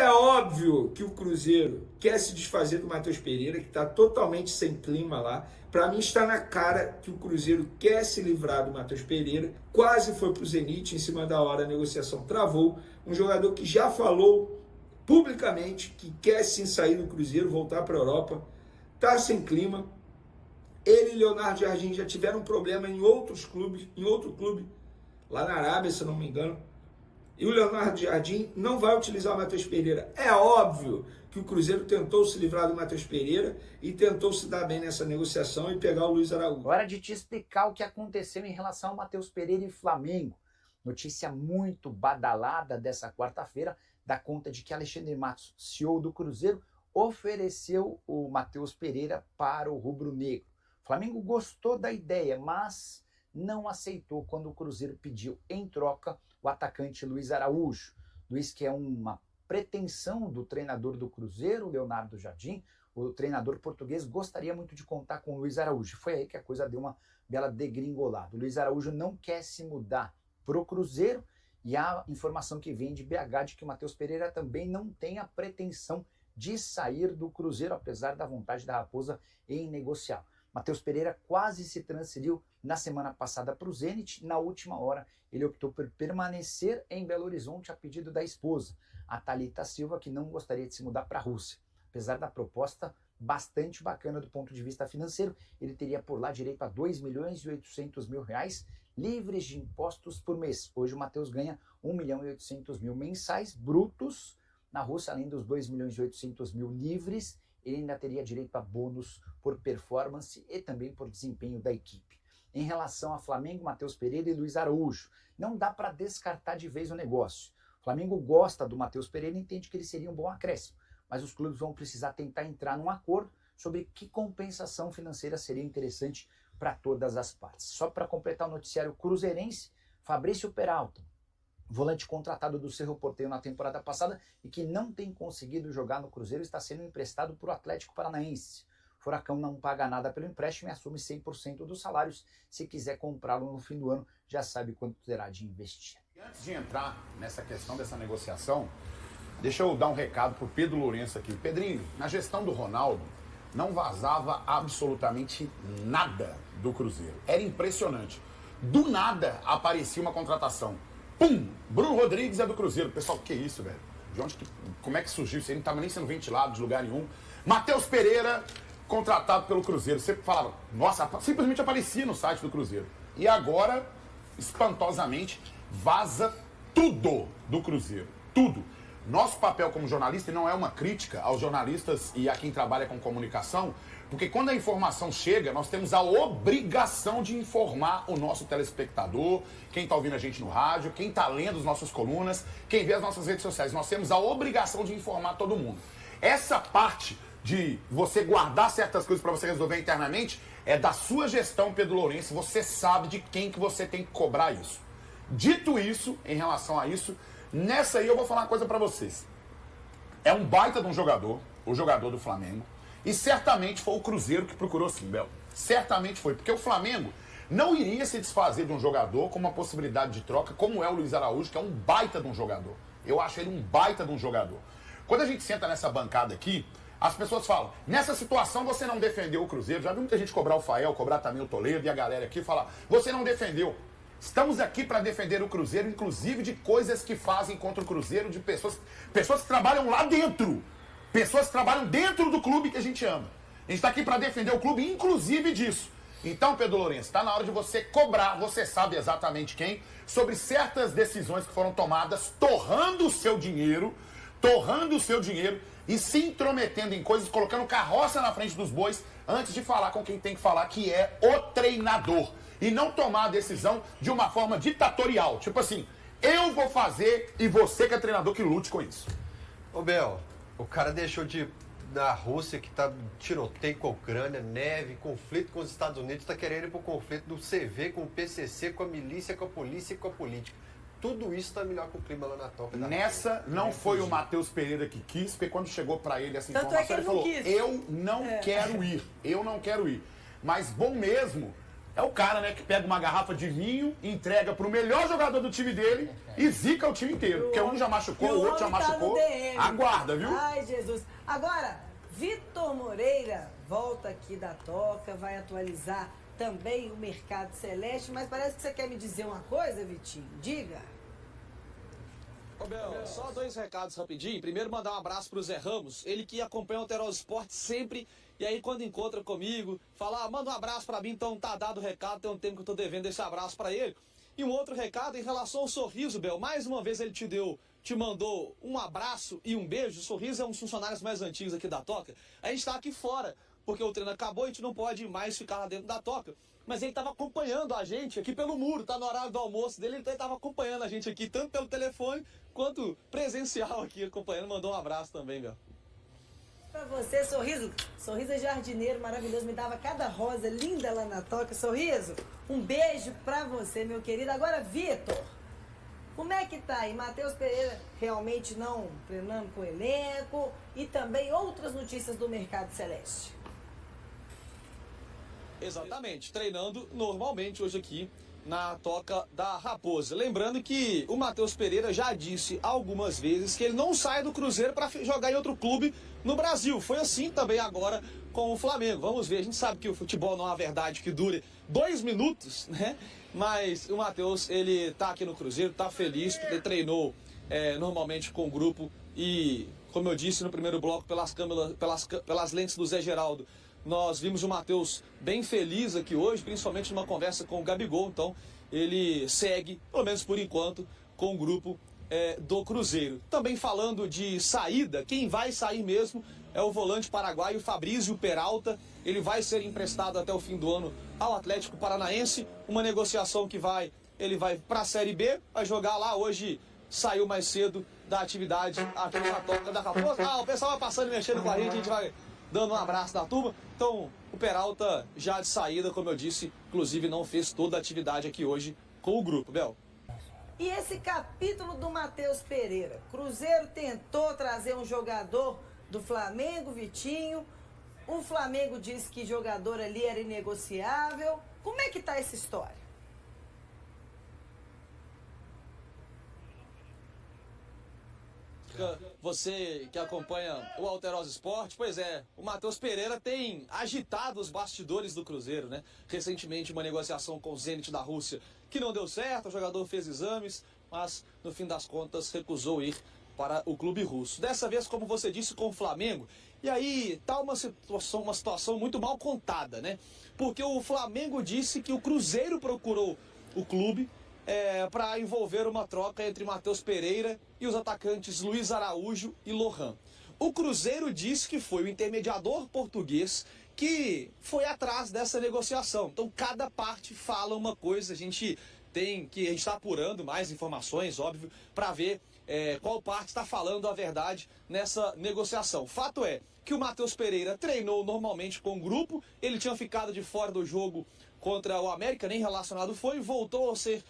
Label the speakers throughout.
Speaker 1: É óbvio que o Cruzeiro quer se desfazer do Matheus Pereira, que está totalmente sem clima lá. Para mim está na cara que o Cruzeiro quer se livrar do Matheus Pereira. Quase foi para o Zenit, em cima da hora a negociação travou. Um jogador que já falou publicamente que quer sim sair do Cruzeiro, voltar para a Europa. Está sem clima. Ele e Leonardo Jardim já tiveram problema em outros clubes, em outro clube, lá na Arábia, se não me engano. E o Leonardo Jardim não vai utilizar o Matheus Pereira. É óbvio que o Cruzeiro tentou se livrar do Matheus Pereira e tentou se dar bem nessa negociação e pegar o Luiz Araújo.
Speaker 2: Hora de te explicar o que aconteceu em relação ao Matheus Pereira e Flamengo. Notícia muito badalada dessa quarta-feira, dá conta de que Alexandre Matos, CEO do Cruzeiro, ofereceu o Matheus Pereira para o rubro-negro. O Flamengo gostou da ideia, mas não aceitou quando o Cruzeiro pediu em troca o atacante Luiz Araújo. Luiz, que é uma pretensão do treinador do Cruzeiro, Leonardo Jardim. O treinador português gostaria muito de contar com o Luiz Araújo. Foi aí que a coisa deu uma bela degringolada. O Luiz Araújo não quer se mudar para o Cruzeiro e a informação que vem de BH de que o Matheus Pereira também não tem a pretensão de sair do Cruzeiro, apesar da vontade da Raposa em negociar. Matheus Pereira quase se transferiu na semana passada para o Zenit. Na última hora, ele optou por permanecer em Belo Horizonte a pedido da esposa, a Thalita Silva, que não gostaria de se mudar para a Rússia. Apesar da proposta bastante bacana do ponto de vista financeiro, ele teria por lá direito a R$2.800.000 livres de impostos por mês. Hoje o Matheus ganha R$1.800.000 mensais brutos na Rússia, além dos R$2.800.000 livres. Ele ainda teria direito a bônus por performance e também por desempenho da equipe. Em relação a Flamengo, Matheus Pereira e Luiz Araújo, não dá para descartar de vez o negócio. O Flamengo gosta do Matheus Pereira e entende que ele seria um bom acréscimo, mas os clubes vão precisar tentar entrar num acordo sobre que compensação financeira seria interessante para todas as partes. Só para completar o noticiário cruzeirense, Fabrício Peralta, volante contratado do Cerro Porteño na temporada passada e que não tem conseguido jogar no Cruzeiro, está sendo emprestado para o Atlético Paranaense. O Furacão não paga nada pelo empréstimo e assume 100% dos salários. Se quiser comprá-lo no fim do ano, já sabe quanto terá de investir.
Speaker 3: Antes de entrar nessa questão dessa negociação, deixa eu dar um recado para o Pedro Lourenço aqui. Pedrinho, na gestão do Ronaldo, não vazava absolutamente nada do Cruzeiro. Era impressionante. Do nada aparecia uma contratação. Pum! Bruno Rodrigues é do Cruzeiro. Pessoal, que isso, velho? Como é que surgiu isso aí? Não estava nem sendo ventilado de lugar nenhum. Matheus Pereira, contratado pelo Cruzeiro. Você falava, nossa, simplesmente aparecia no site do Cruzeiro. E agora, espantosamente, vaza tudo do Cruzeiro. Tudo. Nosso papel como jornalista, e não é uma crítica aos jornalistas e a quem trabalha com comunicação, porque quando a informação chega, nós temos a obrigação de informar o nosso telespectador, quem está ouvindo a gente no rádio, quem está lendo as nossas colunas, quem vê as nossas redes sociais. Nós temos a obrigação de informar todo mundo. Essa parte de você guardar certas coisas para você resolver internamente é da sua gestão, Pedro Lourenço. Você sabe de quem que você tem que cobrar isso. Dito isso, em relação a isso, nessa aí eu vou falar uma coisa para vocês. É um baita de um jogador, o jogador do Flamengo. E certamente foi o Cruzeiro que procurou sim, Bel. Certamente foi, porque o Flamengo não iria se desfazer de um jogador com uma possibilidade de troca, como é o Luiz Araújo, que é um baita de um jogador. Eu acho ele um baita de um jogador. Quando a gente senta nessa bancada aqui, as pessoas falam, nessa situação você não defendeu o Cruzeiro. Já vi muita gente cobrar o Fael, cobrar também o Toledo e a galera aqui falar, você não defendeu. Estamos aqui para defender o Cruzeiro, inclusive de coisas que fazem contra o Cruzeiro, de pessoas que trabalham lá dentro. Pessoas que trabalham dentro do clube que a gente ama. A gente está aqui para defender o clube, inclusive disso. Então, Pedro Lourenço, está na hora de você cobrar, você sabe exatamente quem, sobre certas decisões que foram tomadas, torrando o seu dinheiro e se intrometendo em coisas, colocando carroça na frente dos bois, antes de falar com quem tem que falar, que é o treinador. E não tomar a decisão de uma forma ditatorial. Tipo assim, eu vou fazer e você que é treinador que lute com isso.
Speaker 4: Ô Bel, o cara deixou de ir na Rússia, que tá tiroteio com a Ucrânia, neve, conflito com os Estados Unidos, tá querendo ir pro conflito do CV com o PCC, com a milícia, com a polícia e com a política. Tudo isso tá melhor que o clima lá na toca.
Speaker 3: Nessa não foi o Matheus Pereira que quis, porque quando chegou para ele essa informação,
Speaker 5: Tanto é que
Speaker 3: ele falou, eu não quero ir, eu não quero ir. Mas bom mesmo É o cara, né, que pega uma garrafa de vinho, entrega pro melhor jogador do time dele e zica o time inteiro. Porque um já machucou, o outro já machucou. Aguarda, viu?
Speaker 5: Ai, Jesus. Agora, Vitor Moreira volta aqui da toca, vai atualizar também o mercado celeste, mas parece que você quer me dizer uma coisa, Vitinho. Diga.
Speaker 6: Ô, Bel, só 2 recados rapidinho. Primeiro, mandar um abraço pro Zé Ramos, ele que acompanha o Alterosa Esporte sempre, e aí quando encontra comigo, fala, manda um abraço pra mim, então tá dado o recado, tem um tempo que eu tô devendo esse abraço pra ele. E um outro recado em relação ao Sorriso, Bel, mais uma vez ele te mandou um abraço e um beijo. O Sorriso é um dos funcionários mais antigos aqui da Toca. A gente tá aqui fora, porque o treino acabou, a gente não pode mais ficar lá dentro da Toca. Mas ele estava acompanhando a gente aqui pelo muro, tá no horário do almoço dele, então ele estava acompanhando a gente aqui, tanto pelo telefone quanto presencial aqui, acompanhando, mandou um abraço também, Bel.
Speaker 5: Pra você, Sorriso. Sorriso é jardineiro maravilhoso, me dava cada rosa linda lá na toca. Sorriso, um beijo pra você, meu querido. Agora, Vitor, como é que tá aí? Matheus Pereira realmente não treinando com o elenco e também outras notícias do mercado celeste.
Speaker 6: Exatamente, treinando normalmente hoje aqui na Toca da Raposa. Lembrando que o Matheus Pereira já disse algumas vezes que ele não sai do Cruzeiro para jogar em outro clube no Brasil. Foi assim também agora com o Flamengo. Vamos ver, a gente sabe que o futebol não é uma verdade que dure 2 minutos, né? Mas o Matheus, ele tá aqui no Cruzeiro, tá feliz, porque treinou normalmente com o grupo e, como eu disse no primeiro bloco, pelas câmeras, pelas lentes do Zé Geraldo, nós vimos o Matheus bem feliz aqui hoje, principalmente numa conversa com o Gabigol. Então, ele segue, pelo menos por enquanto, com o grupo do Cruzeiro. Também falando de saída, quem vai sair mesmo é o volante paraguaio Fabrício Peralta. Ele vai ser emprestado até o fim do ano ao Atlético Paranaense. Uma negociação que ele vai para a Série B, vai jogar lá. Hoje saiu mais cedo da atividade aqui na Toca da Raposa. O pessoal vai passando e mexendo com a gente vai dando um abraço na turma. Então, o Peralta já de saída, como eu disse, inclusive não fez toda a atividade aqui hoje com o grupo, Bel.
Speaker 5: E esse capítulo do Matheus Pereira? Cruzeiro tentou trazer um jogador do Flamengo, Vitinho. O Flamengo disse que jogador ali era inegociável. Como é que tá essa história?
Speaker 6: Você que acompanha o Alterosa Esporte, pois é, o Matheus Pereira tem agitado os bastidores do Cruzeiro, né? Recentemente uma negociação com o Zenit da Rússia que não deu certo, o jogador fez exames, mas no fim das contas recusou ir para o clube russo. Dessa vez, como você disse, com o Flamengo. E aí tá uma situação muito mal contada, né? Porque o Flamengo disse que o Cruzeiro procurou o clube para envolver uma troca entre Matheus Pereira e os atacantes Luiz Araújo e Lohan. O Cruzeiro disse que foi o intermediador português que foi atrás dessa negociação. Então cada parte fala uma coisa, a gente está apurando mais informações, óbvio, para ver qual parte está falando a verdade nessa negociação. Fato é que o Matheus Pereira treinou normalmente com o grupo, ele tinha ficado de fora do jogo contra o América, nem relacionado foi, voltou a ser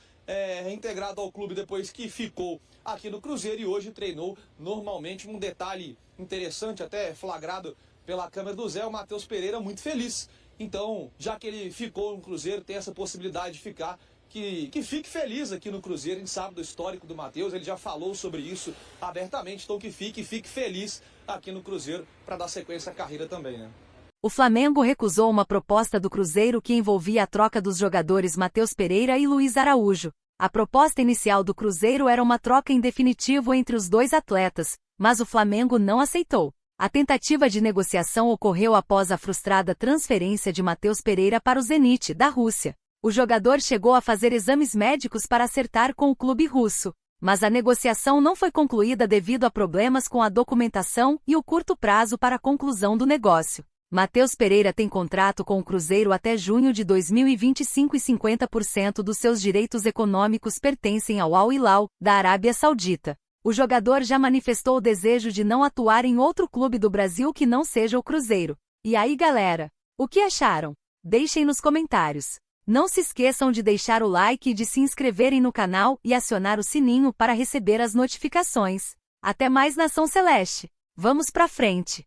Speaker 6: reintegrado ao clube depois que ficou aqui no Cruzeiro e hoje treinou normalmente. Um detalhe interessante, até flagrado pela câmera do Zé, o Matheus Pereira muito feliz. Então, já que ele ficou no Cruzeiro, tem essa possibilidade de ficar, que fique feliz aqui no Cruzeiro. A gente sabe do histórico do Matheus, ele já falou sobre isso abertamente, então que fique feliz aqui no Cruzeiro para dar sequência à carreira também, né?
Speaker 7: O Flamengo recusou uma proposta do Cruzeiro que envolvia a troca dos jogadores Matheus Pereira e Luiz Araújo. A proposta inicial do Cruzeiro era uma troca em definitivo entre os dois atletas, mas o Flamengo não aceitou. A tentativa de negociação ocorreu após a frustrada transferência de Matheus Pereira para o Zenit, da Rússia. O jogador chegou a fazer exames médicos para acertar com o clube russo, mas a negociação não foi concluída devido a problemas com a documentação e o curto prazo para a conclusão do negócio. Matheus Pereira tem contrato com o Cruzeiro até junho de 2025 e 50% dos seus direitos econômicos pertencem ao Al Hilal, da Arábia Saudita. O jogador já manifestou o desejo de não atuar em outro clube do Brasil que não seja o Cruzeiro. E aí, galera? O que acharam? Deixem nos comentários. Não se esqueçam de deixar o like e de se inscreverem no canal e acionar o sininho para receber as notificações. Até mais, Nação Celeste! Vamos pra frente!